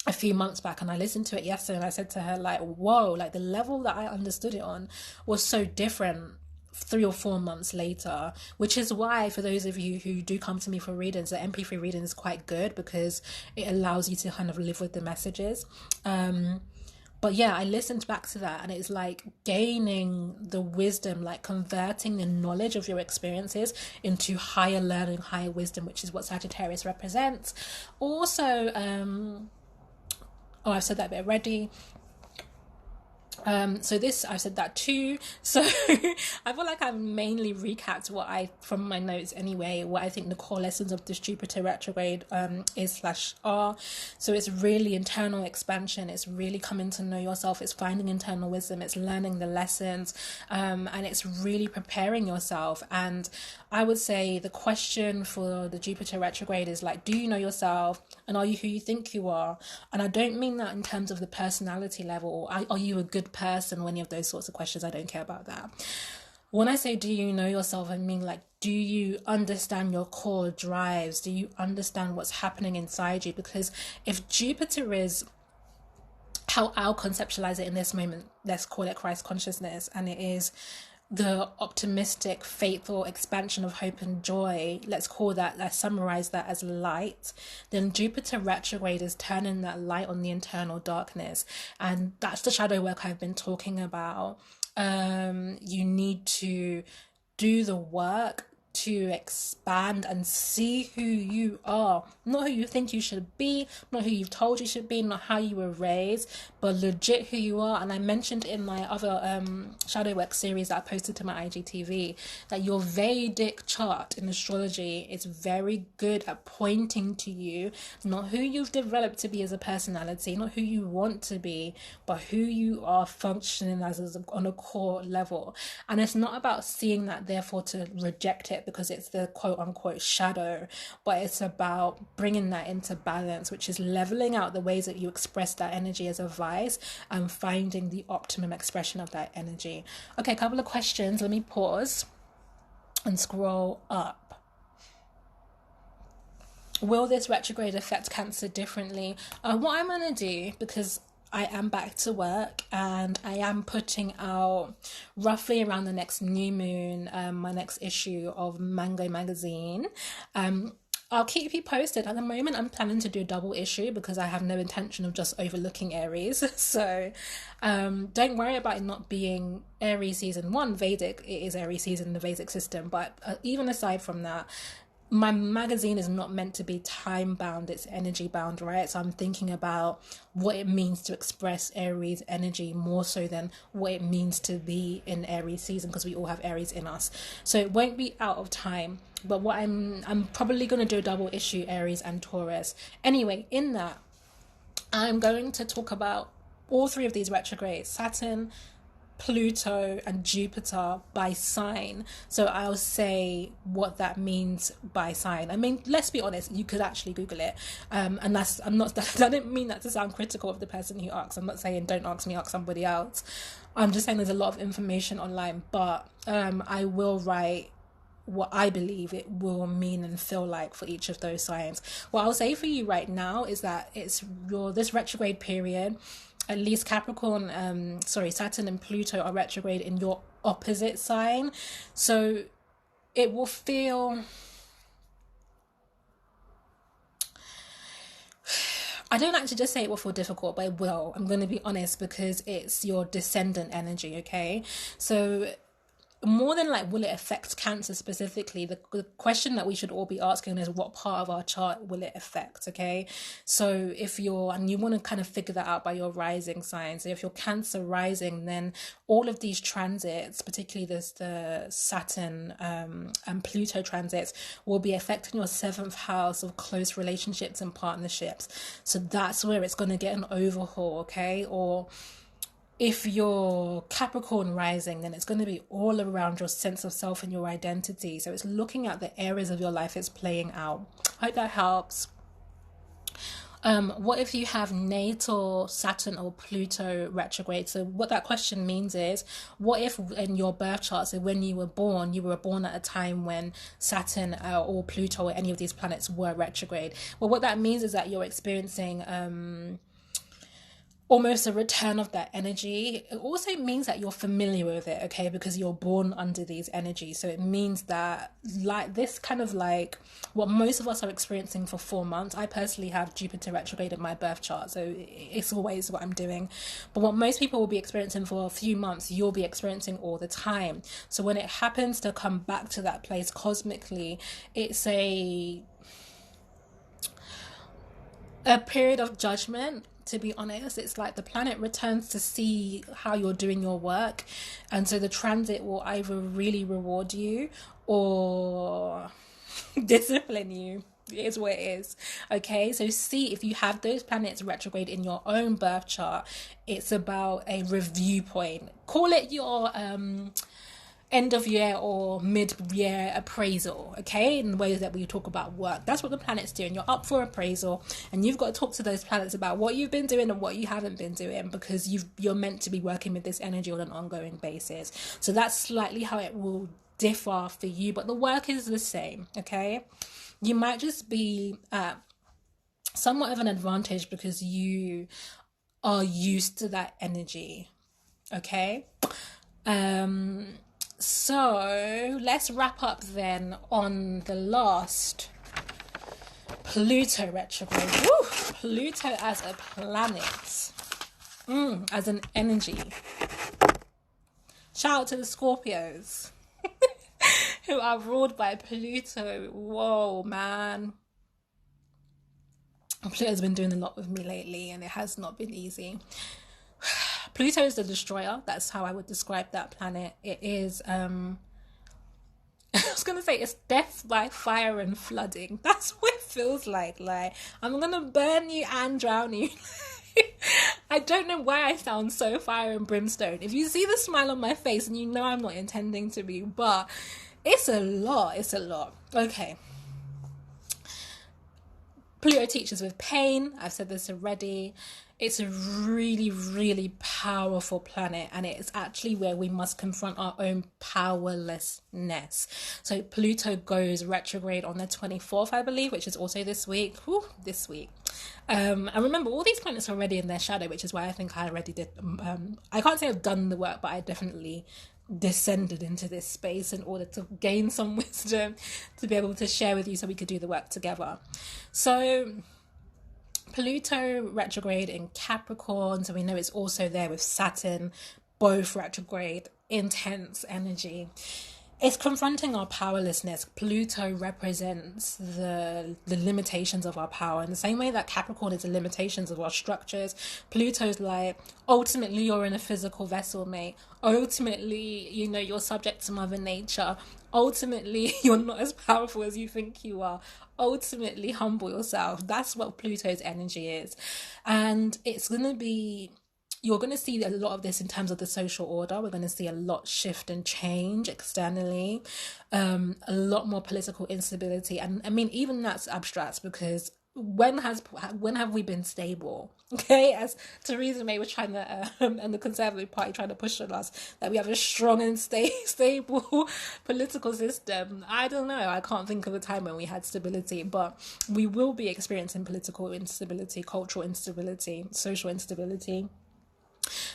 a few months back and I listened to it yesterday and I said to her, like, whoa, like the level that I understood it on was so different 3 or 4 months later, which is why for those of you who do come to me for readings, the MP3 reading is quite good because it allows you to kind of live with the messages. But yeah, I listened back to that and it's like gaining the wisdom, like converting the knowledge of your experiences into higher learning, higher wisdom, which is what Sagittarius represents. Also, I've said that bit already. So this, I've said that too. So I feel like I've mainly recapped from my notes anyway, what I think the core lessons of this Jupiter retrograde is/are. So it's really internal expansion. It's really coming to know yourself. It's finding internal wisdom. It's learning the lessons. And it's really preparing yourself. And I would say the question for the Jupiter retrograde is like, do you know yourself? And are you who you think you are? And I don't mean that in terms of the personality level. Are you a good person or any of those sorts of questions? I don't care about that. When I say do you know yourself, I mean like, do you understand your core drives? Do you understand what's happening inside you? Because if Jupiter is how I'll conceptualize it in this moment, let's call it Christ consciousness, and it is the optimistic, faithful expansion of hope and joy, let's summarize that as light, then Jupiter retrograde is turning that light on the internal darkness. And that's the shadow work I've been talking about. You need to do the work to expand and see who you are, not who you think you should be, not who you've told you should be, not how you were raised, but legit who you are. And I mentioned in my other shadow work series that I posted to my IGTV that your Vedic chart in astrology is very good at pointing to you, not who you've developed to be as a personality, not who you want to be, but who you are functioning as on a core level. And it's not about seeing that therefore to reject it because it's the quote unquote shadow, but it's about bringing that into balance, which is leveling out the ways that you express that energy as a vice and finding the optimum expression of that energy. Okay, a couple of questions. Let me pause and scroll up. Will this retrograde affect Cancer differently? What I'm going to do, because I am back to work and I am putting out roughly around the next new moon, my next issue of Mango magazine. I'll keep you posted. At the moment, I'm planning to do a double issue because I have no intention of just overlooking Aries. So don't worry about it not being Aries season one. Vedic, it is Aries season in the Vedic system. But even aside from that, my magazine is not meant to be time bound, it's energy bound, right? So I'm thinking about what it means to express Aries energy more so than what it means to be in Aries season, because we all have Aries in us. So it won't be out of time. But what I'm probably going to do a double issue Aries and Taurus. Anyway, in that, I'm going to talk about all three of these retrogrades: Saturn, Pluto and Jupiter by sign. So I'll say what that means by sign. I mean, let's be honest, you could actually Google it. And that's, I didn't mean that to sound critical of the person who asks. I'm not saying don't ask me, ask somebody else. I'm just saying there's a lot of information online, but I will write what I believe it will mean and feel like for each of those signs. What I'll say for you right now is that it's this retrograde period, at least Saturn and Pluto are retrograde in your opposite sign. So it will feel, I don't like to just say it will feel difficult, but it will. I'm going to be honest, because it's your descendant energy, okay? So more than like, will it affect Cancer specifically? The question that we should all be asking is, what part of our chart will it affect? Okay, so if you're, and you want to kind of figure that out by your rising sign. So if you're Cancer rising, then all of these transits, particularly the Saturn and Pluto transits, will be affecting your 7th house of close relationships and partnerships. So that's where it's going to get an overhaul, okay? Or if you're Capricorn rising, then it's going to be all around your sense of self and your identity. So it's looking at the areas of your life it's playing out. Hope that helps. What if you have natal Saturn or Pluto retrograde? So what that question means is, what if in your birth chart, so when you were born at a time when Saturn or Pluto or any of these planets were retrograde? Well, what that means is that you're experiencing almost a return of that energy. It also means that you're familiar with it, okay, because you're born under these energies. So it means that, like, this kind of like what most of us are experiencing for 4 months. I personally have Jupiter retrograde in my birth chart, so it's always what I'm doing. But what most people will be experiencing for a few months, you'll be experiencing all the time. So when it happens to come back to that place cosmically, it's a period of judgment. To be honest, it's like the planet returns to see how you're doing your work, and so the transit will either really reward you or discipline you. It is what it is. Okay, so see, if you have those planets retrograde in your own birth chart, it's about a review point. Call it your end of year or mid-year appraisal, okay, in the ways that we talk about work. That's what the planet's doing. You're up for appraisal, and you've got to talk to those planets about what you've been doing and what you haven't been doing, because you're meant to be working with this energy on an ongoing basis. So that's slightly how it will differ for you, but the work is the same, okay? You might just be at somewhat of an advantage because you are used to that energy, okay? So let's wrap up then on the last Pluto retrograde. Woo! Pluto as a planet, as an energy. Shout out to the Scorpios who are ruled by Pluto. Whoa, man. Pluto's been doing a lot with me lately, and it has not been easy. Pluto is the destroyer. That's how I would describe that planet. It is, I was going to say, it's death by fire and flooding. That's what it feels like. Like, I'm going to burn you and drown you. I don't know why I sound so fire and brimstone. If you see the smile on my face, and you know I'm not intending to be, but it's a lot. It's a lot. Okay. Pluto teaches with pain. I've said this already. It's a really, really powerful planet, and it is actually where we must confront our own powerlessness. So Pluto goes retrograde on the 24th, I believe, which is also this week. Whew, this week. And remember, all these planets are already in their shadow, which is why I think I already did. I can't say I've done the work, but I definitely descended into this space in order to gain some wisdom to be able to share with you so we could do the work together. So Pluto retrograde in Capricorn, so we know it's also there with Saturn, both retrograde, intense energy. It's confronting our powerlessness. Pluto represents the limitations of our power. In the same way that Capricorn is the limitations of our structures, Pluto's like, ultimately you're in a physical vessel, mate. Ultimately, you're subject to Mother Nature. Ultimately, you're not as powerful as you think you are. Ultimately, humble yourself. That's what Pluto's energy is. And you're going to see a lot of this in terms of the social order. We're going to see a lot shift and change externally, a lot more political instability. And I mean, even that's abstract, because when have we been stable? Okay, as Theresa May was trying to, and the Conservative Party trying to push on us, that we have a strong and stable political system. I don't know. I can't think of a time when we had stability, but we will be experiencing political instability, cultural instability, social instability.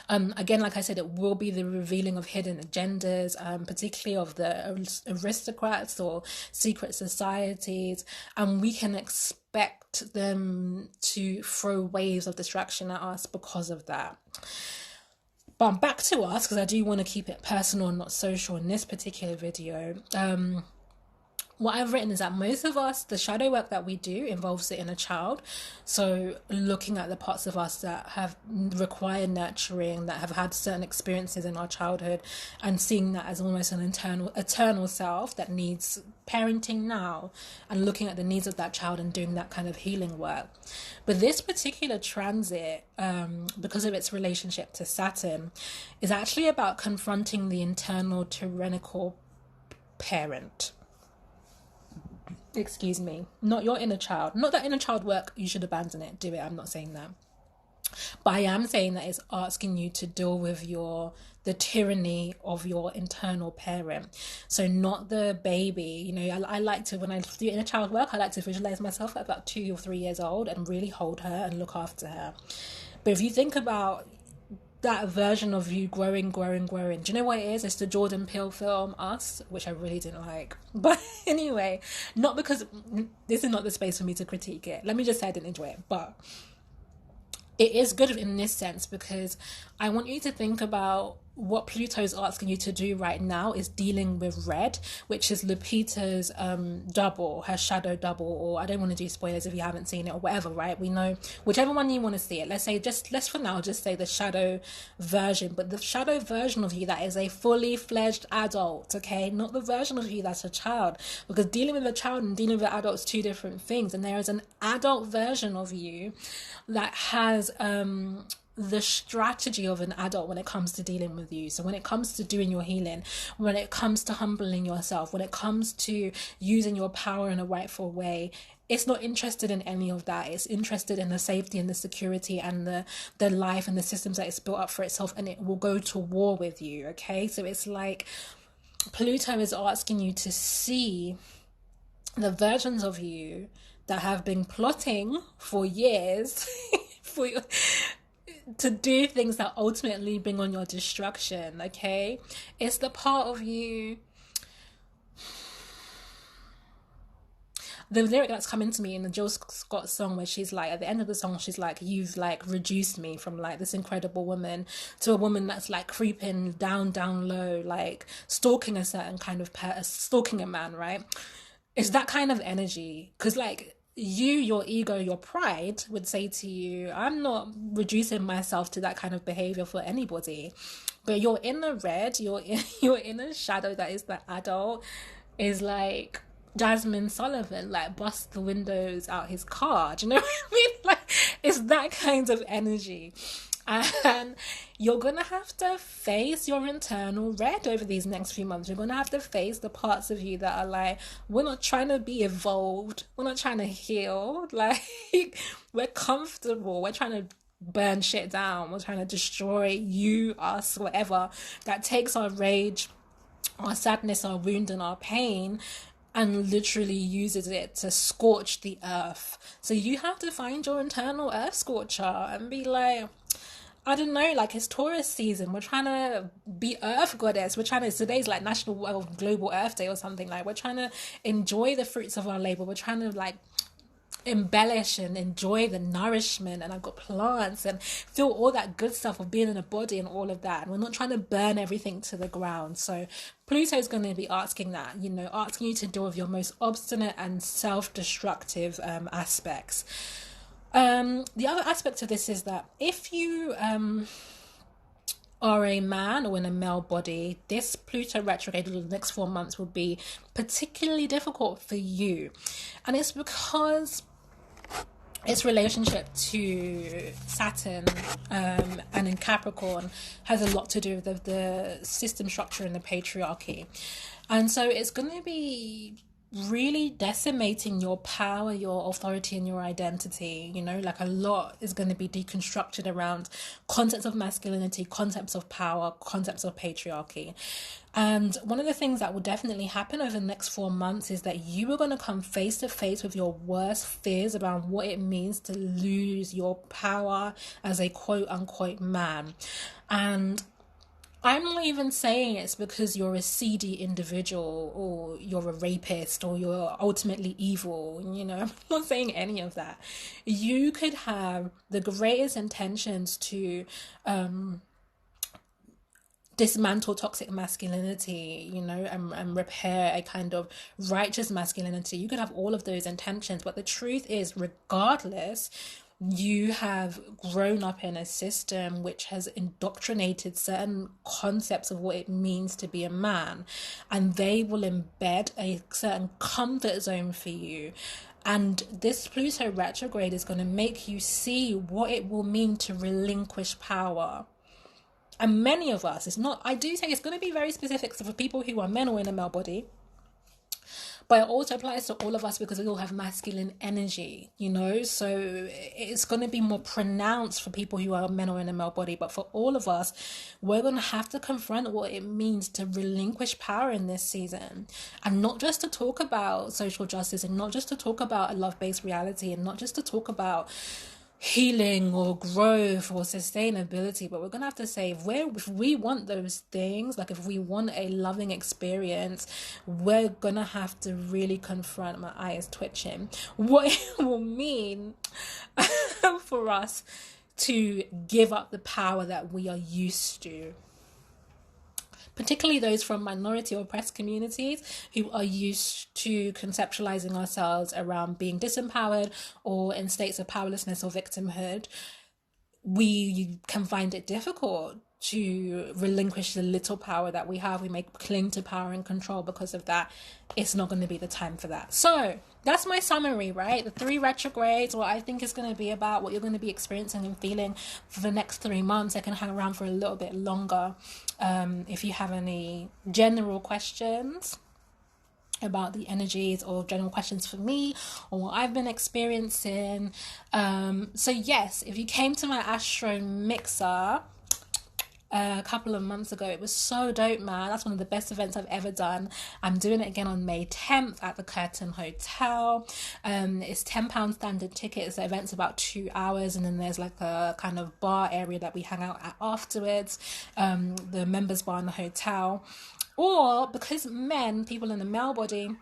Again, like I said, it will be the revealing of hidden agendas, particularly of the aristocrats or secret societies, and we can expect them to throw waves of distraction at us because of that. But back to us, because I do want to keep it personal and not social in this particular video. What I've written is that most of us, the shadow work that we do involves the inner child. So looking at the parts of us that have required nurturing, that have had certain experiences in our childhood, and seeing that as almost an eternal self that needs parenting now, and looking at the needs of that child and doing that kind of healing work. But this particular transit, because of its relationship to Saturn, is actually about confronting the internal tyrannical parent. Excuse me, not your inner child. Not that inner child work, you should abandon it, do it. I'm not saying that. But I am saying that it's asking you to deal with the tyranny of your internal parent. So not the baby. I like to, when I do inner child work, I like to visualize myself at about 2 or 3 years old and really hold her and look after her. But if you think about that version of you growing. Do you know what it is? It's the Jordan Peele film Us, which I really didn't like. But anyway, not because this is not the space for me to critique it. Let me just say I didn't enjoy it. But it is good in this sense, because I want you to think about what Pluto is asking you to do right now is dealing with Red, which is Lupita's double, her shadow double, or I don't want to do spoilers if you haven't seen it or whatever, right? We know whichever one you want to see it. Let's for now just say the shadow version, but the shadow version of you that is a fully fledged adult, okay? Not the version of you that's a child, because dealing with a child and dealing with an adult is two different things. And there is an adult version of you that has the strategy of an adult when it comes to dealing with you. So when it comes to doing your healing, when it comes to humbling yourself, when it comes to using your power in a rightful way, it's not interested in any of that. It's interested in the safety and the security and the life and the systems that it's built up for itself, and it will go to war with you, okay? So it's like Pluto is asking you to see the versions of you that have been plotting for years to do things that ultimately bring on your destruction, okay? It's the part of you. The lyric that's coming to me in the Jill Scott song, where she's like, at the end of the song, she's like, you've like reduced me from like this incredible woman to a woman that's like creeping down low, like stalking a certain kind of stalking a man, right? It's that kind of energy, because like your ego, your pride would say to you, I'm not reducing myself to that kind of behavior for anybody. But your inner Red, your inner shadow that is the adult, is like Jasmine Sullivan, like bust the windows out his car. Do you know what I mean? Like, it's that kind of energy. And you're going to have to face your internal Red over these next few months. You're going to have to face the parts of you that are like, we're not trying to be evolved. We're not trying to heal. Like, we're comfortable. We're trying to burn shit down. We're trying to destroy you, us, whatever. That takes our rage, our sadness, our wound, and our pain, and literally uses it to scorch the earth. So you have to find your internal earth scorcher and be like, I don't know, like it's Taurus season. We're trying to be Earth goddess. We're trying to, today's like National Global Earth Day or something. Like we're trying to enjoy the fruits of our labor. We're trying to like embellish and enjoy the nourishment, and I've got plants and feel all that good stuff of being in a body and all of that, and we're not trying to burn everything to the ground. So Pluto is going to be asking that, you know, asking you to deal with your most obstinate and self-destructive aspects. The other aspect of this is that if you are a man or in a male body, this Pluto retrograde in the next 4 months will be particularly difficult for you. And it's because its relationship to Saturn and in Capricorn has a lot to do with the system structure and the patriarchy. And so it's going to be really decimating your power, your authority, and your identity. You know, like a lot is going to be deconstructed around concepts of masculinity, concepts of power, concepts of patriarchy. And one of the things that will definitely happen over the next 4 months is that you are going to come face to face with your worst fears around what it means to lose your power as a quote unquote man. And I'm not even saying it's because you're a seedy individual or you're a rapist or you're ultimately evil. You know, I'm not saying any of that. You could have the greatest intentions to dismantle toxic masculinity, you know, and repair a kind of righteous masculinity. You could have all of those intentions, but the truth is, regardless, you have grown up in a system which has indoctrinated certain concepts of what it means to be a man, and they will embed a certain comfort zone for you. And this Pluto retrograde is going to make you see what it will mean to relinquish power. And many of us, I do say it's going to be very specific for people who are men or in a male body, but it also applies to all of us because we all have masculine energy, you know, so it's going to be more pronounced for people who are men or in a male body. But for all of us, we're going to have to confront what it means to relinquish power in this season, and not just to talk about social justice, and not just to talk about a love-based reality, and not just to talk about healing or growth or sustainability, but we're gonna have to say, if we want those things, like if we want a loving experience, we're gonna have to really confront, my eye is twitching, what it will mean for us to give up the power that we are used to, particularly those from minority or oppressed communities who are used to conceptualizing ourselves around being disempowered or in states of powerlessness or victimhood. We can find it difficult to relinquish the little power that we have. We may cling to power and control because of that. It's not going to be the time for that. So that's my summary, right? The 3 retrogrades, what I think is going to be about, what you're going to be experiencing and feeling for the next 3 months. I can hang around for a little bit longer. If you have any general questions about the energies or general questions for me or what I've been experiencing. So yes, if you came to my Astro Mixer a couple of months ago, it was so dope, man. That's one of the best events I've ever done. I'm doing it again on May 10th at the Curtin Hotel. It's £10 standard tickets. The event's about 2 hours, and then there's like a kind of bar area that we hang out at afterwards, the members bar in the hotel. Or because people in the male body,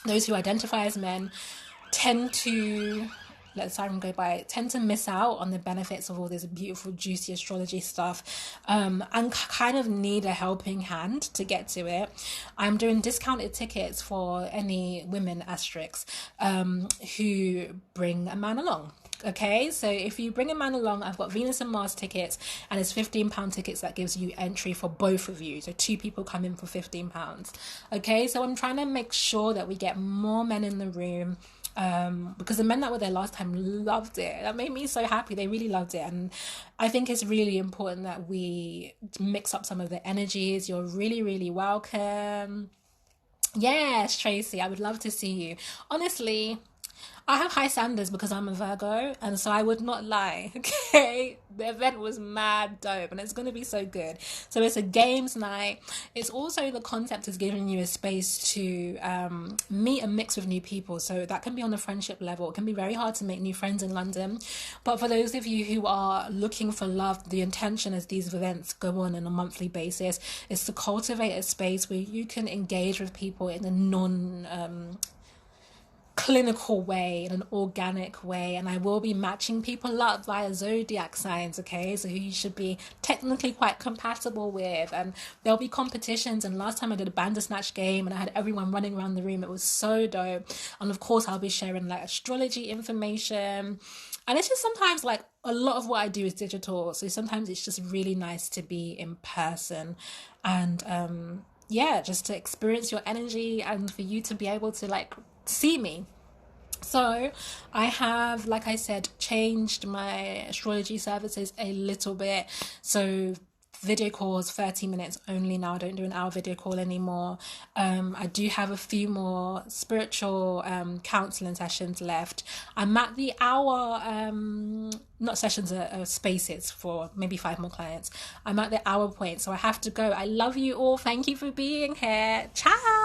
those who identify as men, tend to miss out on the benefits of all this beautiful, juicy astrology stuff, and kind of need a helping hand to get to it. I'm doing discounted tickets for any women asterisks who bring a man along. Okay, so if you bring a man along, I've got Venus and Mars tickets, and it's £15 tickets that gives you entry for both of you. So 2 people come in for £15. Okay, so I'm trying to make sure that we get more men in the room, because the men that were there last time loved it. That made me so happy. They really loved it, and I think it's really important that we mix up some of the energies. You're really, really welcome. Yes, Tracy, I would love to see you. Honestly, I have high standards because I'm a Virgo, and so I would not lie. Okay, the event was mad dope, and it's going to be so good. So it's a games night. It's also, the concept is giving you a space to meet and mix with new people. So that can be on a friendship level. It can be very hard to make new friends in London, but for those of you who are looking for love, the intention as these events go on a monthly basis is to cultivate a space where you can engage with people in a non clinical way, in an organic way, and I will be matching people up via zodiac signs, okay, so who you should be technically quite compatible with, and there'll be competitions. And last time I did a bandersnatch game and I had everyone running around the room, it was so dope. And of course I'll be sharing like astrology information, and it's just sometimes like a lot of what I do is digital, so sometimes it's just really nice to be in person, and yeah, just to experience your energy and for you to be able to like see me. So I have, like I said, changed my astrology services a little bit. So video calls 30 minutes only now. I don't do an hour video call anymore. I do have a few more spiritual counseling sessions left. I'm at the hour, not sessions, spaces for maybe 5 more clients. I'm at the hour point, so I have to go. I love you all. Thank you for being here. Ciao.